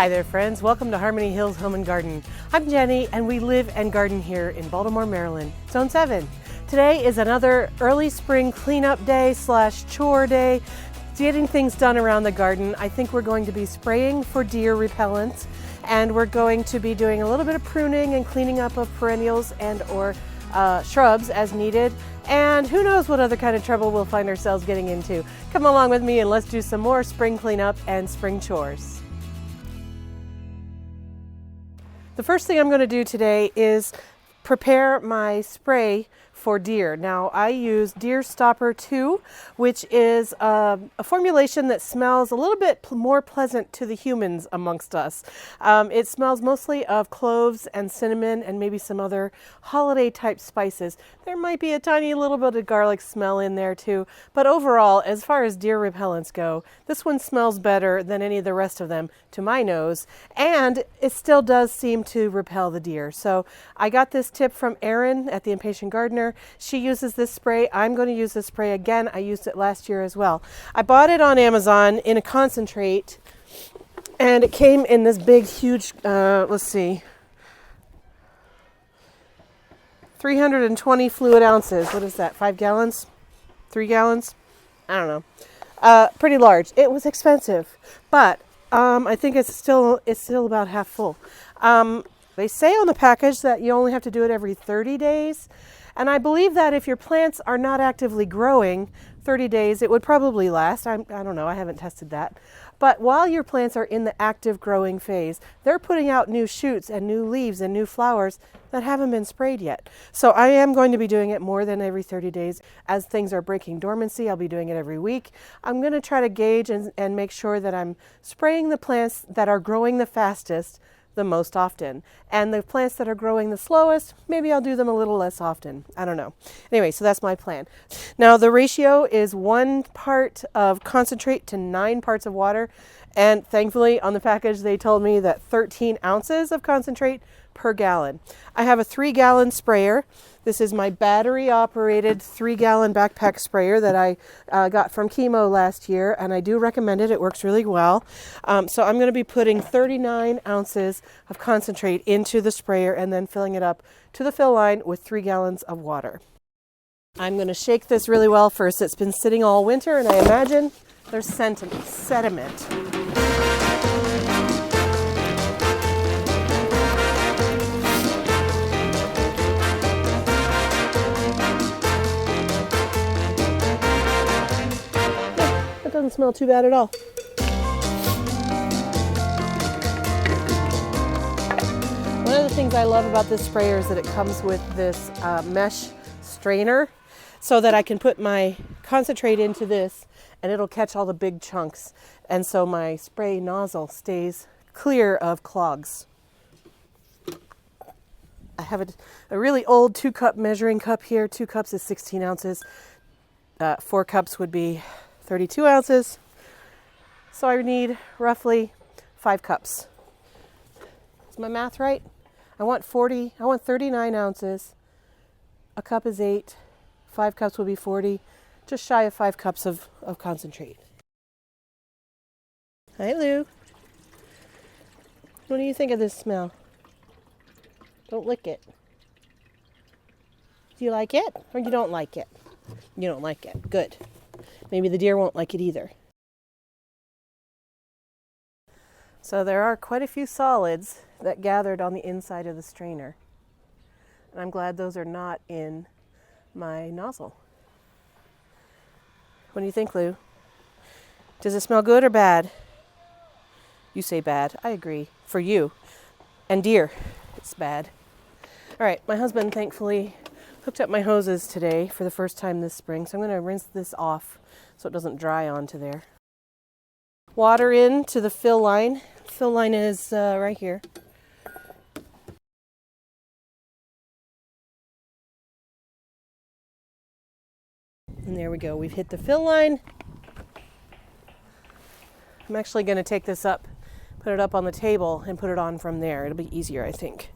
Hi there friends, welcome to Harmony Hills Home and Garden. I'm Jenny and we live and garden here in Baltimore, Maryland, Zone 7. Today is another early spring cleanup day / chore day, getting things done around the garden. I think we're going to be spraying for deer repellent, and we're going to be doing a little bit of pruning and cleaning up of perennials and or shrubs as needed. And who knows what other kind of trouble we'll find ourselves getting into. Come along with me and let's do some more spring cleanup and spring chores. The first thing I'm going to do today is prepare my spray for deer. Now I use Deer Stopper 2, which is a formulation that smells a little bit more pleasant to the humans amongst us. It smells mostly of cloves and cinnamon and maybe some other holiday type spices. There might be a tiny little bit of garlic smell in there too, but overall, as far as deer repellents go, this one smells better than any of the rest of them to my nose, and it still does seem to repel the deer. So I got this tip from Erin at the Impatient Gardener. She uses this spray. I'm going to use this spray again. I used it last year as well. I bought it on Amazon in a concentrate, and it came in this big, huge, let's see, 320 fluid ounces. What is that, 5 gallons? 3 gallons? I don't know. Pretty large. It was expensive, but I think it's still about half full. They say on the package that you only have to do it every 30 days. And I believe that if your plants are not actively growing, 30 days, it would probably last. I don't know, I haven't tested that. But while your plants are in the active growing phase, they're putting out new shoots and new leaves and new flowers that haven't been sprayed yet. So I am going to be doing it more than every 30 days. As things are breaking dormancy, I'll be doing it every week. I'm going to try to gauge and make sure that I'm spraying the plants that are growing the fastest the most often. And the plants that are growing the slowest, maybe I'll do them a little less often. I don't know. Anyway, so that's my plan. Now the ratio is 1 part of concentrate to 9 parts of water. And thankfully on the package they told me that 13 ounces of concentrate per gallon. I have a 3-gallon sprayer. This is my battery operated 3-gallon backpack sprayer that I got from Chemo last year, and I do recommend it. It works really well. So I'm going to be putting 39 ounces of concentrate into the sprayer and then filling it up to the fill line with 3 gallons of water. I'm going to shake this really well first. It's been sitting all winter, and I imagine there's sediment. Doesn't smell too bad at all. One of the things I love about this sprayer is that it comes with this mesh strainer so that I can put my concentrate into this and it'll catch all the big chunks, and so my spray nozzle stays clear of clogs. I have a really old 2-cup measuring cup here. 2 cups is 16 ounces. 4 cups would be 32 ounces, so I need roughly 5 cups. Is my math right? I want 39 ounces. A cup is 8. 5 cups will be 40. Just shy of 5 cups of concentrate. Hi, Lou. What do you think of this smell? Don't lick it. Do you like it, or you don't like it? You don't like it. Good. Maybe the deer won't like it either. So there are quite a few solids that gathered on the inside of the strainer. And I'm glad those are not in my nozzle. What do you think, Lou? Does it smell good or bad? You say bad. I agree. For you. And deer, it's bad. All right, my husband thankfully hooked up my hoses today for the first time this spring, so I'm going to rinse this off so it doesn't dry onto there. Water in to the fill line. Fill line is right here. And there we go. We've hit the fill line. I'm actually going to take this up, put it up on the table, and put it on from there. It'll be easier, I think.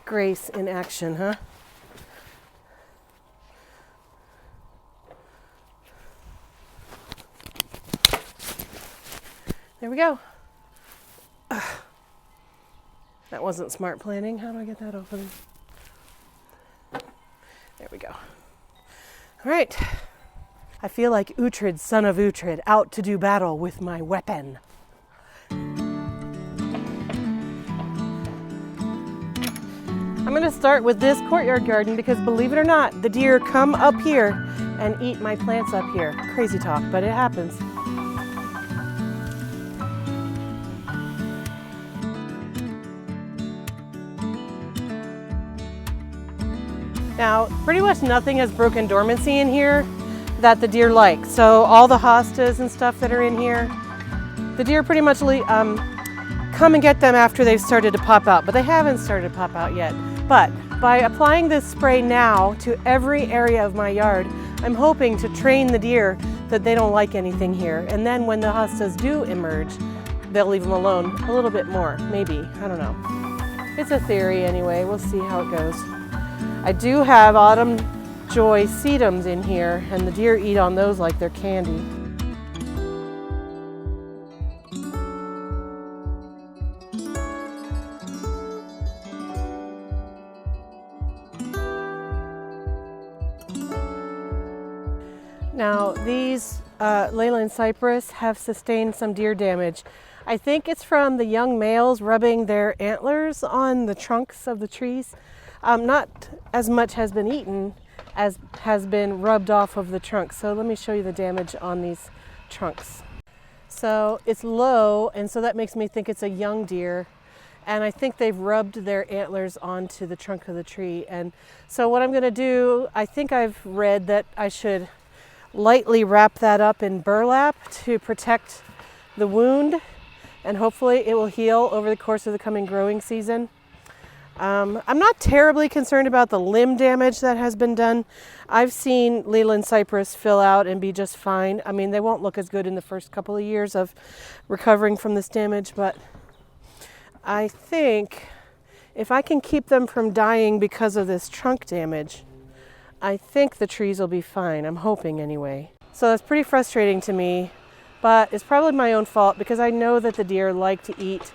grace in action, huh? There we go. Ugh. That wasn't smart planning. How do I get that open? There we go. All right. I feel like Uhtred, son of Uhtred, out to do battle with my weapon. I'm going to start with this courtyard garden because, believe it or not, the deer come up here and eat my plants up here. Crazy talk, but it happens. Now, pretty much nothing has broken dormancy in here that the deer like. So all the hostas and stuff that are in here, the deer pretty much come and get them after they've started to pop out, but they haven't started to pop out yet. But by applying this spray now to every area of my yard, I'm hoping to train the deer that they don't like anything here. And then when the hostas do emerge, they'll leave them alone a little bit more, maybe, I don't know. It's a theory anyway, we'll see how it goes. I do have autumn joy sedums in here, and the deer eat on those like they're candy. Now these Leyland cypress have sustained some deer damage. I think it's from the young males rubbing their antlers on the trunks of the trees. Not as much has been eaten as has been rubbed off of the trunks. So let me show you the damage on these trunks. So it's low, and so that makes me think it's a young deer. And I think they've rubbed their antlers onto the trunk of the tree. And so what I'm going to do, I think I've read that I should lightly wrap that up in burlap to protect the wound, and hopefully it will heal over the course of the coming growing season. I'm not terribly concerned about the limb damage that has been done. I've seen Leyland cypress fill out and be just fine. I mean, they won't look as good in the first couple of years of recovering from this damage, but I think if I can keep them from dying because of this trunk damage, I think the trees will be fine. I'm hoping anyway. So that's pretty frustrating to me, but it's probably my own fault because I know that the deer like to eat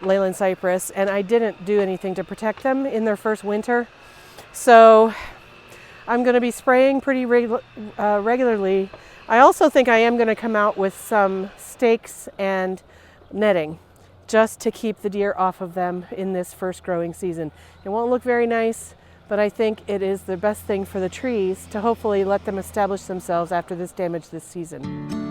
Leyland cypress, and I didn't do anything to protect them in their first winter. So I'm going to be spraying pretty regularly. I also think I am going to come out with some stakes and netting just to keep the deer off of them in this first growing season. It won't look very nice, but I think it is the best thing for the trees to hopefully let them establish themselves after this damage this season.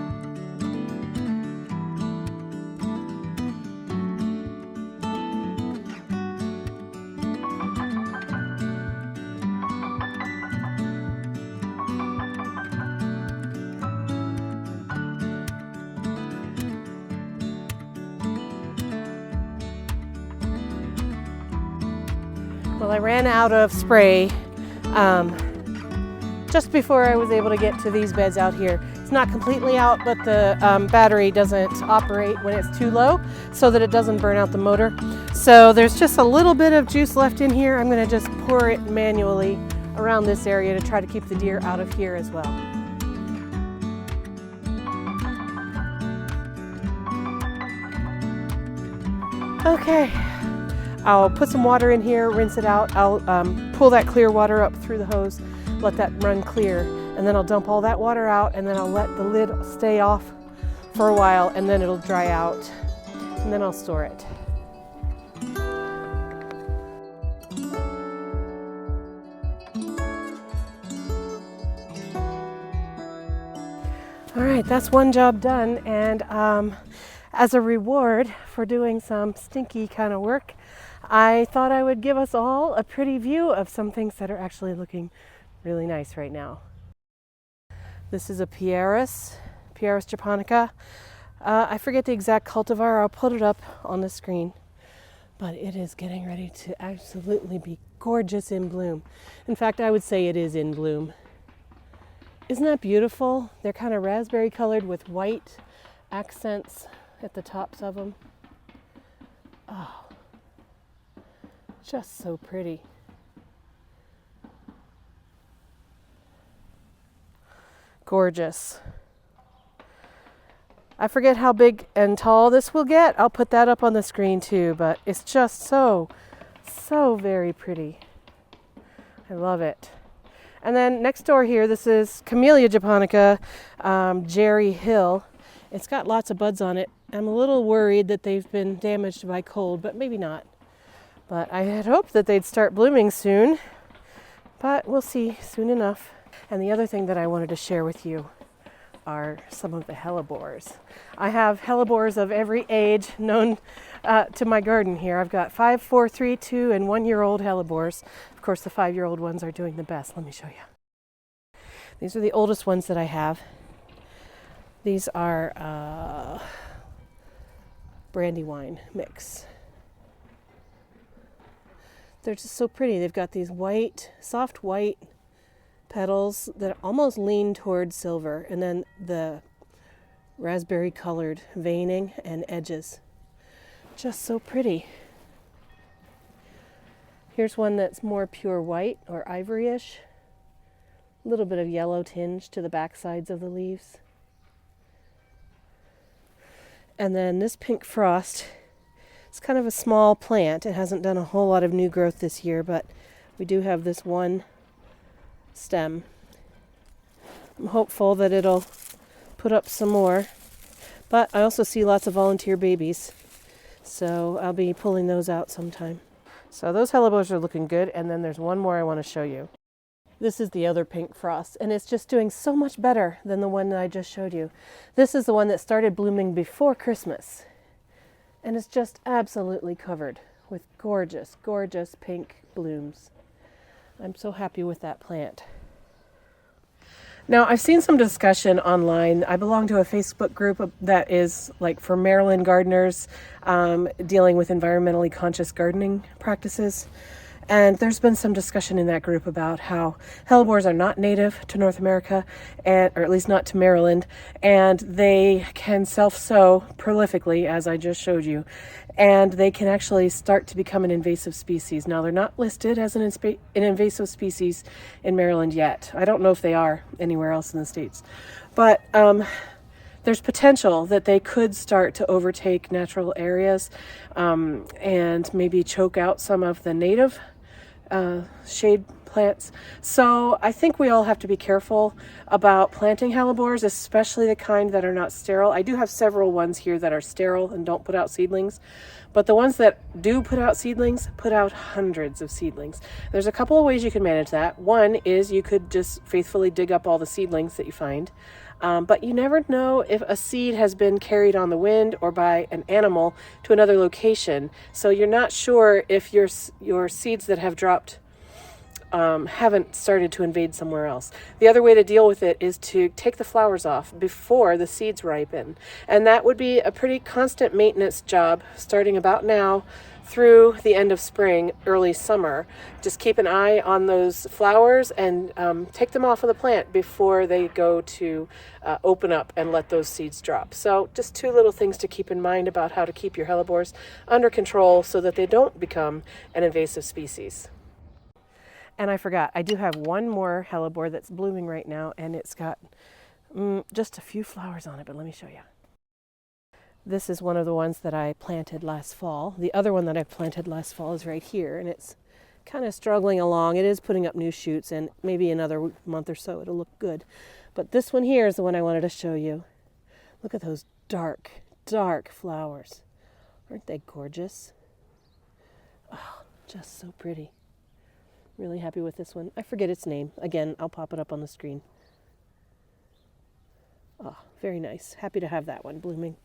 Well, I ran out of spray just before I was able to get to these beds out here. It's not completely out, but the battery doesn't operate when it's too low so that it doesn't burn out the motor. So there's just a little bit of juice left in here. I'm going to just pour it manually around this area to try to keep the deer out of here as well. Okay. I'll put some water in here, rinse it out. I'll pull that clear water up through the hose, let that run clear, and then I'll dump all that water out, and then I'll let the lid stay off for a while, and then it'll dry out, and then I'll store it. All right, that's one job done, and as a reward for doing some stinky kind of work, I thought I would give us all a pretty view of some things that are actually looking really nice right now. This is a Pieris japonica. I forget the exact cultivar. I'll put it up on the screen. But it is getting ready to absolutely be gorgeous in bloom. In fact, I would say it is in bloom. Isn't that beautiful? They're kind of raspberry colored with white accents at the tops of them. Oh. Just so pretty. Gorgeous. I forget how big and tall this will get. I'll put that up on the screen too, but it's just so very pretty. I love it. And then next door here, this is Camellia japonica, Jerry Hill. It's got lots of buds on it. I'm a little worried that they've been damaged by cold, but maybe not. But I had hoped that they'd start blooming soon, but we'll see soon enough. And the other thing that I wanted to share with you are some of the hellebores. I have hellebores of every age known to my garden here. I've got 5, 4, 3, 2, and 1-year-old hellebores. Of course, the 5-year-old ones are doing the best. Let me show you. These are the oldest ones that I have. These are Brandywine mix. They're just so pretty. They've got these white, soft white petals that almost lean toward silver, and then the raspberry colored veining and edges. Just so pretty. Here's one that's more pure white or ivory-ish. A little bit of yellow tinge to the back sides of the leaves. And then this pink frost, it's kind of a small plant. It hasn't done a whole lot of new growth this year, but we do have this one stem. I'm hopeful that it'll put up some more, but I also see lots of volunteer babies, so I'll be pulling those out sometime. So those hellebores are looking good, and then there's one more I want to show you. This is the other pink frost, and it's just doing so much better than the one that I just showed you. This is the one that started blooming before Christmas, and it's just absolutely covered with gorgeous, gorgeous pink blooms. I'm so happy with that plant. Now, I've seen some discussion online. I belong to a Facebook group that is like for Maryland gardeners dealing with environmentally conscious gardening practices. And there's been some discussion in that group about how hellebores are not native to North America, or at least not to Maryland, and they can self-sow prolifically, as I just showed you, and they can actually start to become an invasive species. Now, they're not listed as an invasive species in Maryland yet. I don't know if they are anywhere else in the States, but there's potential that they could start to overtake natural areas and maybe choke out some of the native shade plants. So I think we all have to be careful about planting hellebores, especially the kind that are not sterile. I do have several ones here that are sterile and don't put out seedlings, but the ones that do put out seedlings put out hundreds of seedlings. There's a couple of ways you can manage that. One is you could just faithfully dig up all the seedlings that you find. But you never know if a seed has been carried on the wind or by an animal to another location. So you're not sure if your seeds that have dropped haven't started to invade somewhere else. The other way to deal with it is to take the flowers off before the seeds ripen. And that would be a pretty constant maintenance job starting about now through the end of spring, early summer. Just keep an eye on those flowers and take them off of the plant before they go to open up and let those seeds drop. So just 2 little things to keep in mind about how to keep your hellebores under control so that they don't become an invasive species. And I forgot, I do have one more hellebore that's blooming right now, and it's got just a few flowers on it, but let me show you. This is one of the ones that I planted last fall. The other one that I planted last fall is right here, and it's kind of struggling along. It is putting up new shoots, and maybe another month or so it'll look good. But this one here is the one I wanted to show you. Look at those dark, dark flowers. Aren't they gorgeous? Oh, just so pretty. Really happy with this one. I forget its name. Again, I'll pop it up on the screen. Oh, very nice. Happy to have that one blooming.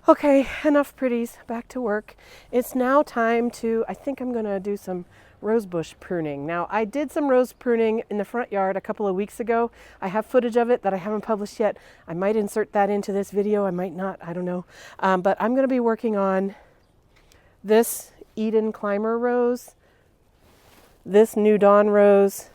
Okay, enough pretties, back to work. It's now time to, I think I'm gonna do some rosebush pruning. Now, I did some rose pruning in the front yard a couple of weeks ago. I have footage of it that I haven't published yet. I might insert that into this video, I might not, I don't know. But I'm gonna be working on this Eden Climber rose, this New Dawn rose,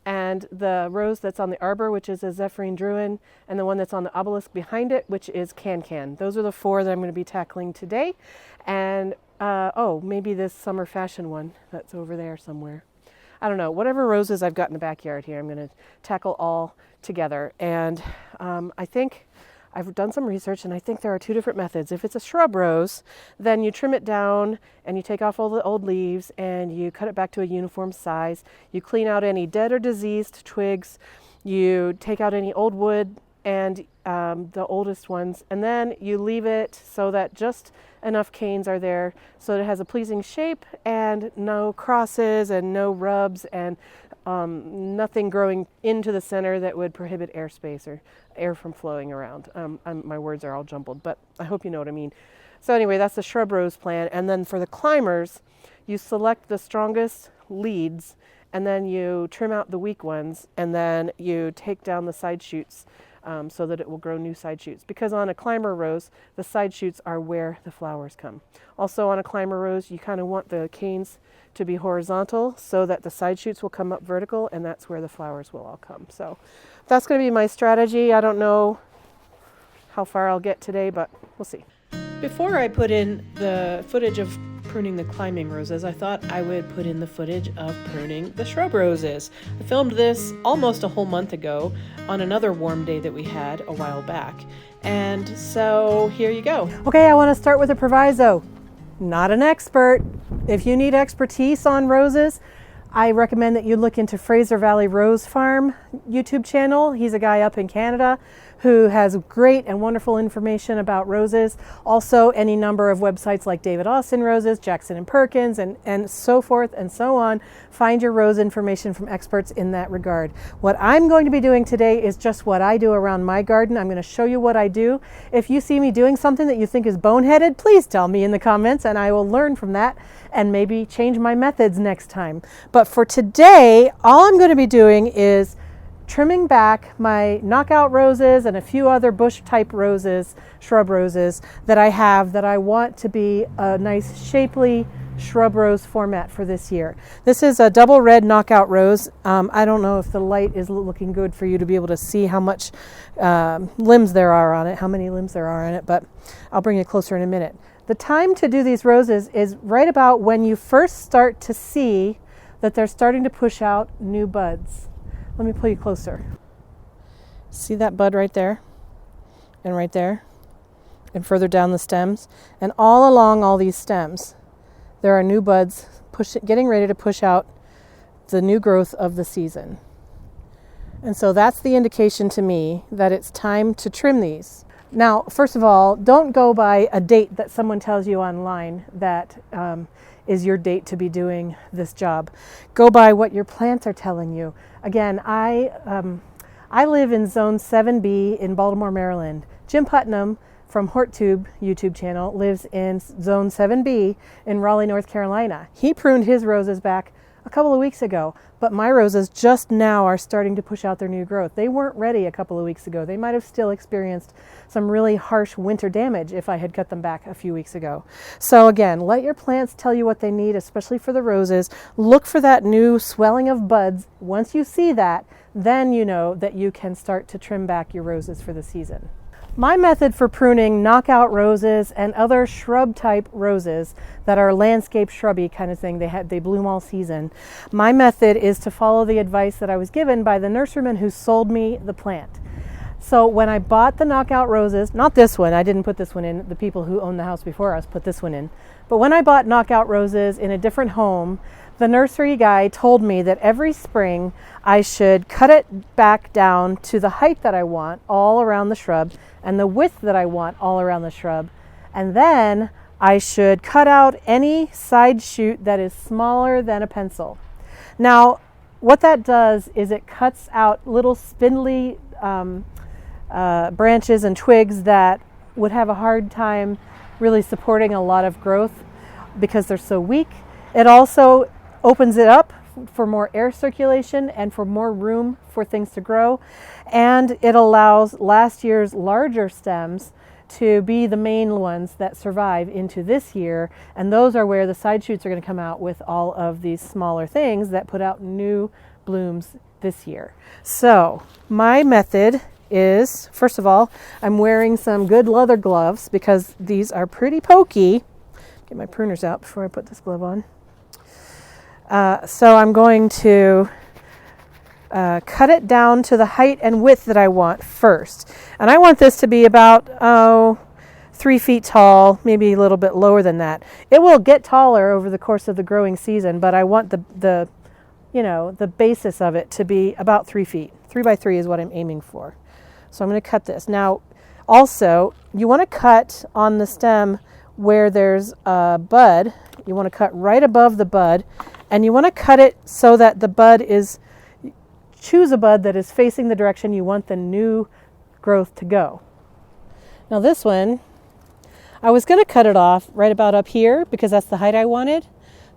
and the rose that's on the arbor, which is a Zephyrine Druin, and the one that's on the obelisk behind it, which is Can-Can. Those are the 4 that I'm going to be tackling today. And Oh, maybe this summer fashion one that's over there somewhere. I don't know. Whatever roses I've got in the backyard here, I'm going to tackle all together. And I think I've done some research, and I think there are two different methods. If it's a shrub rose, then you trim it down and you take off all the old leaves and you cut it back to a uniform size. You clean out any dead or diseased twigs. You take out any old wood and the oldest ones, and then you leave it so that just enough canes are there so that it has a pleasing shape and no crosses and no rubs and nothing growing into the center that would prohibit airspace or air from flowing around. My words are all jumbled, but I hope you know what I mean. So anyway, that's the shrub rose plan. And then for the climbers, you select the strongest leads and then you trim out the weak ones, and then you take down the side shoots so that it will grow new side shoots. Because on a climber rose, the side shoots are where the flowers come. Also on a climber rose, you kind of want the canes to be horizontal so that the side shoots will come up vertical, and that's where the flowers will all come. So that's going to be my strategy. I don't know how far I'll get today, but we'll see. Before I put in the footage of pruning the climbing roses, I thought I would put in the footage of pruning the shrub roses. I filmed this almost a whole month ago on another warm day that we had a while back. And so here you go. Okay, I want to start with a proviso. Not an expert. If you need expertise on roses, I recommend that you look into Fraser Valley Rose Farm YouTube channel. He's a guy up in Canada who has great and wonderful information about roses. Also, any number of websites like David Austin Roses, Jackson and Perkins, and so forth and so on. Find your rose information from experts in that regard. What I'm going to be doing today is just what I do around my garden. I'm going to show you what I do. If you see me doing something that you think is boneheaded, please tell me in the comments and I will learn from that and maybe change my methods next time. But for today, all I'm going to be doing is trimming back my knockout roses and a few other bush type roses, shrub roses that I have that I want to be a nice shapely shrub rose format for this year. This is a double red knockout rose. I don't know if the light is looking good for you to be able to see how much limbs there are on it, how many limbs there are in it, but I'll bring you closer in a minute. The time to do these roses is right about when you first start to see that they're starting to push out new buds. Let me pull you closer. See that bud right there? And right there? And further down the stems? And all along all these stems, there are new buds getting ready to push out the new growth of the season. And so that's the indication to me that it's time to trim these. Now, first of all, don't go by a date that someone tells you online that is your date to be doing this job. Go by what your plants are telling you. Again, I live in Zone 7B in Baltimore, Maryland. Jim Putnam from HortTube YouTube channel lives in Zone 7B in Raleigh, North Carolina. He pruned his roses back a couple of weeks ago, but my roses just now are starting to push out their new growth. They weren't ready a couple of weeks ago. They might have still experienced some really harsh winter damage if I had cut them back a few weeks ago. So again, let your plants tell you what they need, especially for the roses. Look for that new swelling of buds. Once you see that, then you know that you can start to trim back your roses for the season. My method for pruning knockout roses and other shrub type roses that are landscape shrubby kind of thing, they bloom all season. My method is to follow the advice that I was given by the nurseryman who sold me the plant. So when I bought the knockout roses, not this one, I didn't put this one in, the people who owned the house before us put this one in, but when I bought knockout roses in a different home, the nursery guy told me that every spring I should cut it back down to the height that I want all around the shrub and the width that I want all around the shrub. And then I should cut out any side shoot that is smaller than a pencil. Now, what that does is it cuts out little spindly branches and twigs that would have a hard time really supporting a lot of growth because they're so weak. It also opens it up for more air circulation and for more room for things to grow. And it allows last year's larger stems to be the main ones that survive into this year. And those are where the side shoots are going to come out with all of these smaller things that put out new blooms this year. So my method is, first of all, I'm wearing some good leather gloves because these are pretty pokey. Get my pruners out before I put this glove on. So I'm going to cut it down to the height and width that I want first. And I want this to be about, 3 feet tall, maybe a little bit lower than that. It will get taller over the course of the growing season, but I want the basis of it to be about 3 feet. 3 by 3 is what I'm aiming for. So I'm going to cut this. Now, also, you want to cut on the stem where there's a bud. You want to cut right above the bud, and you want to cut it so that the bud is, choose a bud that is facing the direction you want the new growth to go. Now this one, I was going to cut it off right about up here because that's the height I wanted,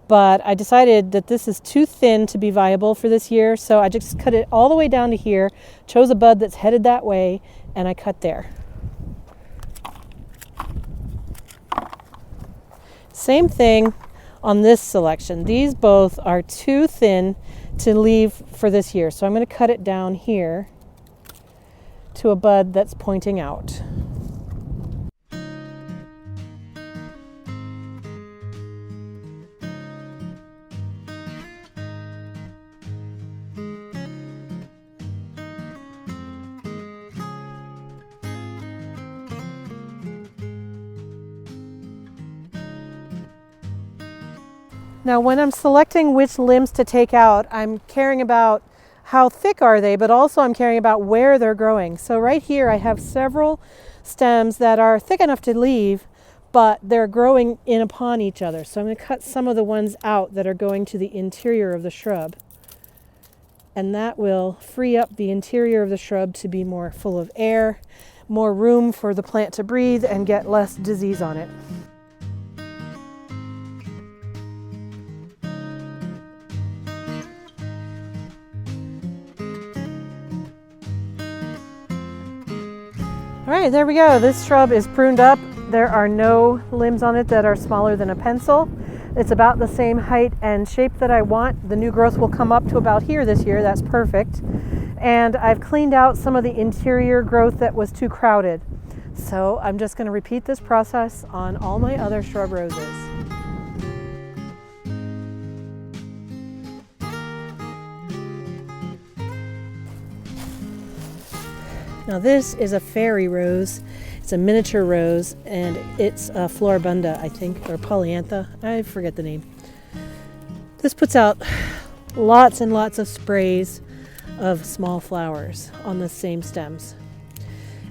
but I decided that this is too thin to be viable for this year, so I just cut it all the way down to here, chose a bud that's headed that way, and I cut there. Same thing on this selection. These both are too thin to leave for this year, so I'm going to cut it down here to a bud that's pointing out. Now when I'm selecting which limbs to take out, I'm caring about how thick are they, but also I'm caring about where they're growing. So right here I have several stems that are thick enough to leave, but they're growing in upon each other. So I'm going to cut some of the ones out that are going to the interior of the shrub. And that will free up the interior of the shrub to be more full of air, more room for the plant to breathe and get less disease on it. All right, there we go. This shrub is pruned up. There are no limbs on it that are smaller than a pencil. It's about the same height and shape that I want. The new growth will come up to about here this year. That's perfect. And I've cleaned out some of the interior growth that was too crowded. So I'm just going to repeat this process on all my other shrub roses. Now this is a fairy rose. It's a miniature rose, and it's a floribunda, I think, or polyantha. I forget the name. This puts out lots and lots of sprays of small flowers on the same stems.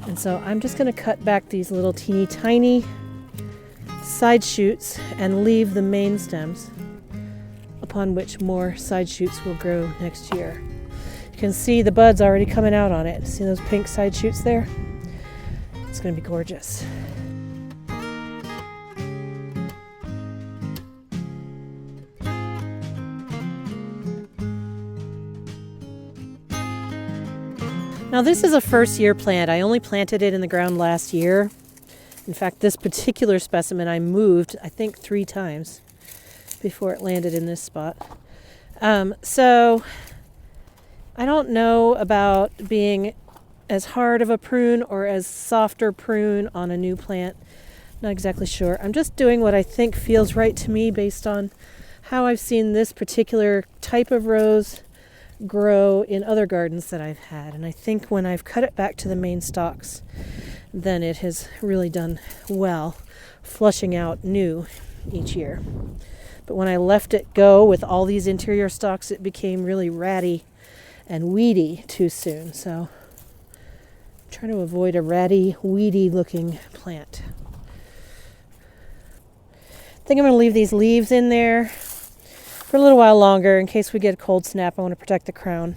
And so I'm just going to cut back these little teeny tiny side shoots and leave the main stems, upon which more side shoots will grow next year. You can see the buds already coming out on it. See those pink side shoots there? It's going to be gorgeous. Now this is a first year plant. I only planted it in the ground last year. In fact, this particular specimen I moved, I think 3 times before it landed in this spot. So I don't know about being as hard of a prune or as softer prune on a new plant. Not exactly sure. I'm just doing what I think feels right to me based on how I've seen this particular type of rose grow in other gardens that I've had. And I think when I've cut it back to the main stalks, then it has really done well, flushing out new each year. But when I left it go with all these interior stalks, it became really ratty and weedy too soon. So I'm trying to avoid a ratty, weedy looking plant. I think I'm going to leave these leaves in there for a little while longer in case we get a cold snap. I want to protect the crown.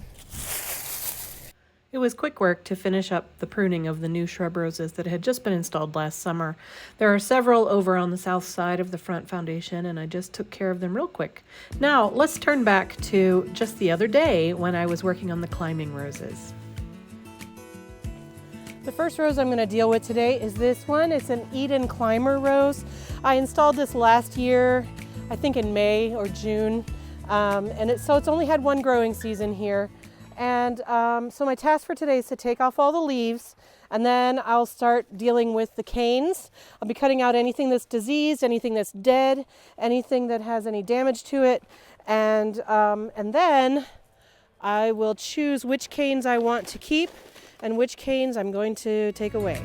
It was quick work to finish up the pruning of the new shrub roses that had just been installed last summer. There are several over on the south side of the front foundation, and I just took care of them real quick. Now, let's turn back to just the other day when I was working on the climbing roses. The first rose I'm going to deal with today is this one. It's an Eden Climber rose. I installed this last year, I think in May or June, and it's only had one growing season here. And so my task for today is to take off all the leaves And then I'll start dealing with the canes. I'll be cutting out anything that's diseased, anything that's dead, anything that has any damage to it. And then I will choose which canes I want to keep and which canes I'm going to take away.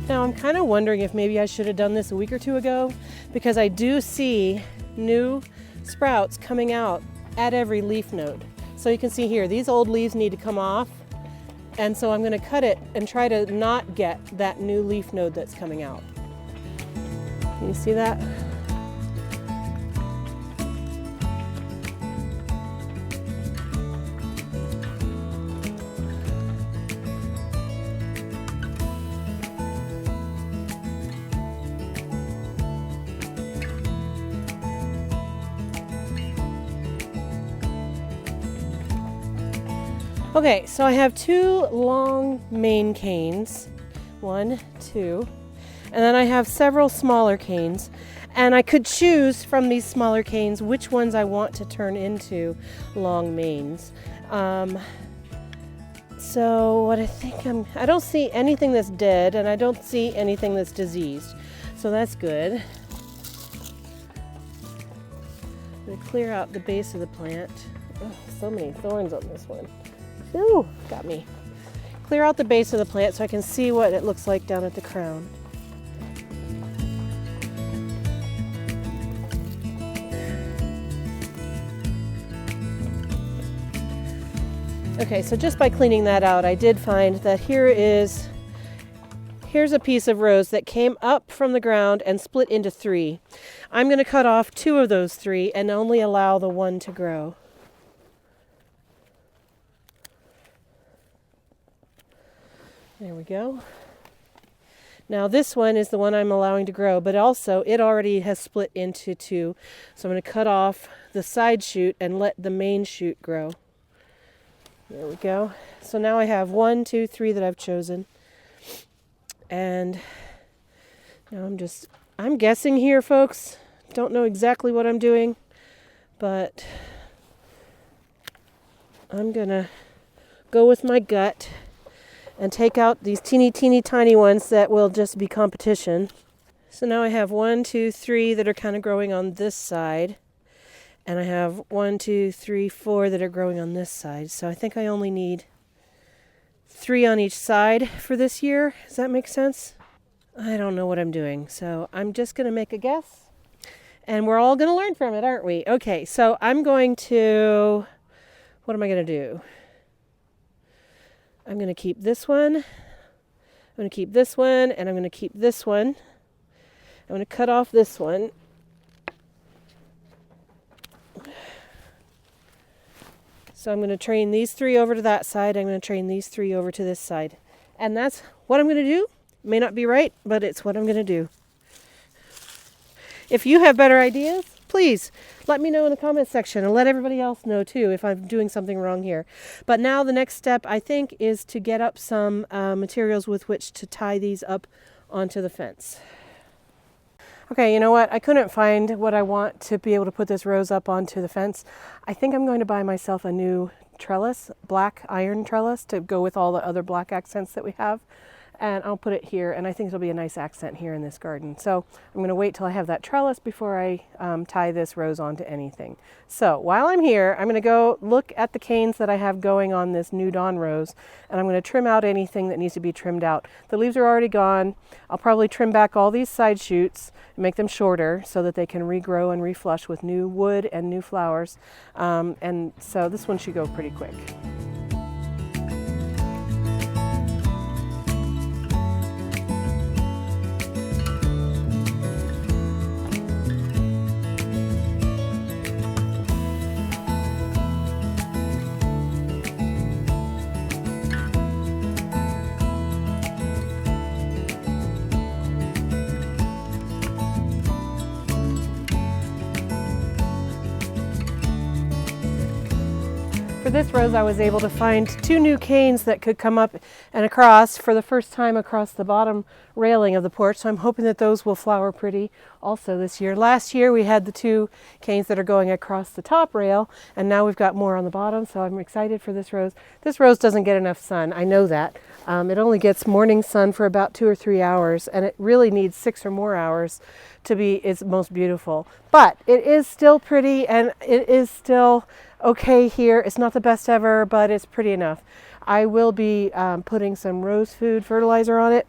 Now I'm kind of wondering if maybe I should have done this a week or two ago, because I do see new sprouts coming out at every leaf node. So you can see here, these old leaves need to come off, and so I'm going to cut it and try to not get that new leaf node that's coming out. Can you see that? Okay, so I have two long main canes, 1, 2, and then I have several smaller canes, and I could choose from these smaller canes which ones I want to turn into long mains. So what I don't see anything that's dead, and I don't see anything that's diseased, so that's good. I'm going to clear out the base of the plant. Oh, so many thorns on this one. Ooh, got me. Clear out the base of the plant so I can see what it looks like down at the crown. Okay, so just by cleaning that out, I did find that here's a piece of rose that came up from the ground and split into 3. I'm going to cut off 2 of those 3 and only allow the 1 to grow. There we go. Now this one is the one I'm allowing to grow, but also it already has split into 2. So I'm going to cut off the side shoot and let the main shoot grow. There we go. So now I have 1, 2, 3 that I've chosen. And now I'm guessing here, folks. Don't know exactly what I'm doing, but I'm going to go with my gut and take out these teeny tiny ones that will just be competition. So now I have 1, 2, 3 that are kind of growing on this side, and I have 1, 2, 3, 4 that are growing on this side. So I think I only need 3 on each side for this year. Does that make sense? I don't know what I'm doing, so I'm just going to make a guess, and we're all going to learn from it, aren't we? Okay, so I'm going to, what am I going to do? I'm going to keep this one, I'm going to keep this one, and I'm going to keep this one. I'm going to cut off this one. So I'm going to train these 3 over to that side. I'm going to train these 3 over to this side. And that's what I'm going to do. It may not be right, but it's what I'm going to do. If you have better ideas, please let me know in the comments section, and let everybody else know too if I'm doing something wrong here. But now the next step, I think, is to get up some materials with which to tie these up onto the fence. Okay, you know what? I couldn't find what I want to be able to put this rose up onto the fence. I think I'm going to buy myself a new trellis, black iron trellis, to go with all the other black accents that we have. And I'll put it here, and I think it'll be a nice accent here in this garden. So I'm going to wait till I have that trellis before I tie this rose onto anything. So while I'm here, I'm going to go look at the canes that I have going on this New Dawn rose, and I'm going to trim out anything that needs to be trimmed out. The leaves are already gone. I'll probably trim back all these side shoots and make them shorter so that they can regrow and reflush with new wood and new flowers. And so this one should go pretty quick. For For this rose, I was able to find 2 new canes that could come up and across for the first time across the bottom railing of the porch. So I'm hoping that those will flower pretty also this year. Last year we had the 2 canes that are going across the top rail, and now we've got more on the bottom. So I'm excited for this rose. This rose doesn't get enough sun. I know that. It only gets morning sun for about 2 or 3 hours, and it really needs 6 or more hours to be its most beautiful. But it is still pretty, and it is still okay here. It's not the best ever, but it's pretty enough. I will be putting some rose food fertilizer on it.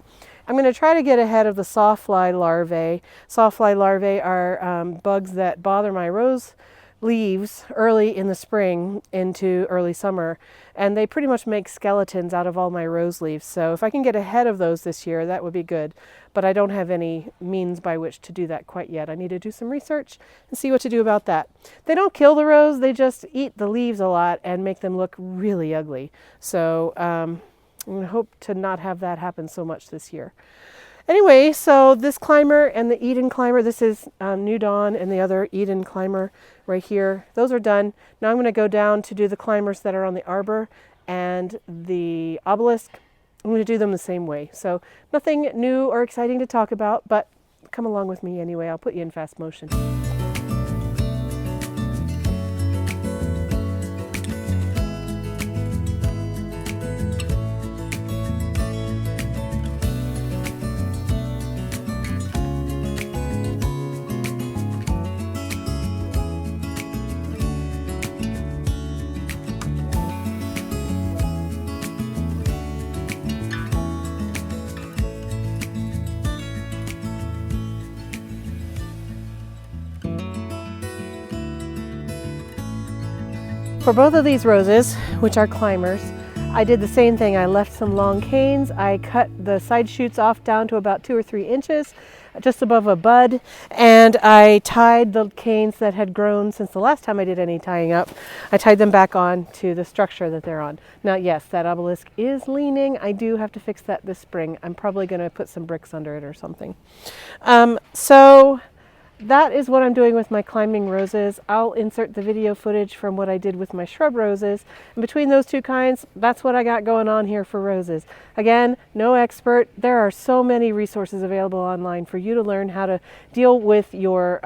I'm going to try to get ahead of the sawfly larvae. Sawfly larvae are bugs that bother my rose leaves early in the spring into early summer, and they pretty much make skeletons out of all my rose leaves. So if I can get ahead of those this year, that would be good, but I don't have any means by which to do that quite yet. I need to do some research and see what to do about that. They don't kill the rose, they just eat the leaves a lot and make them look really ugly. So I'm going to hope to not have that happen so much this year. Anyway, so this climber and the Eden climber, this is New Dawn and the other Eden climber right here. Those are done. Now I'm going to go down to do the climbers that are on the arbor and the obelisk. I'm going to do them the same way. So nothing new or exciting to talk about, but come along with me anyway. I'll put you in fast motion. For both of these roses, which are climbers, I did the same thing. I left some long canes. I cut the side shoots off down to about 2 or 3 inches, just above a bud, and I tied the canes that had grown since the last time I did any tying up. I tied them back on to the structure that they're on. Now, yes, that obelisk is leaning. I do have to fix that this spring. I'm probably going to put some bricks under it or something. So that is what I'm doing with my climbing roses. I'll insert the video footage from what I did with my shrub roses. And between those 2 kinds, that's what I got going on here for roses. Again, no expert. There are so many resources available online for you to learn how to deal with your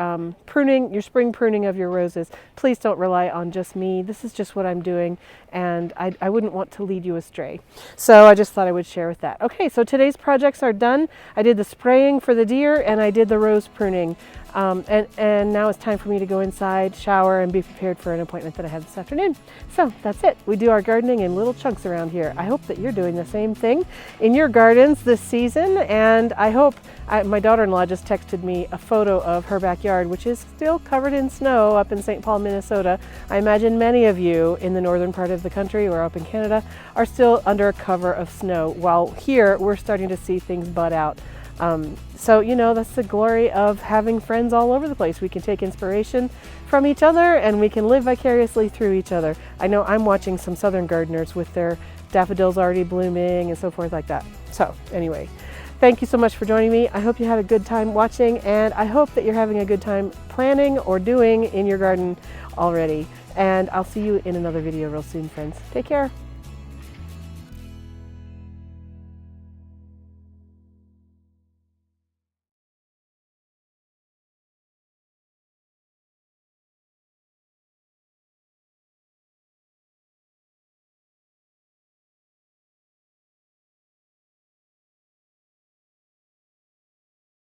pruning, your spring pruning of your roses. Please don't rely on just me. This is just what I'm doing, and I wouldn't want to lead you astray. So I just thought I would share with that. Okay, so today's projects are done. I did the spraying for the deer, and I did the rose pruning. And now it's time for me to go inside, shower, and be prepared for an appointment that I have this afternoon. So that's it. We do our gardening in little chunks around here. I hope that you're doing the same thing in your gardens this season, and I hope, my daughter-in-law just texted me a photo of her backyard, which is still covered in snow up in St. Paul, Minnesota. I imagine many of you in the northern part of the country or up in Canada are still under a cover of snow, while here we're starting to see things bud out. So, you know, that's the glory of having friends all over the place. We can take inspiration from each other, and we can live vicariously through each other. I know I'm watching some southern gardeners with their daffodils already blooming and so forth like that. So anyway, thank you so much for joining me. I hope you had a good time watching, and I hope that you're having a good time planning or doing in your garden already. And I'll see you in another video real soon, friends. Take care.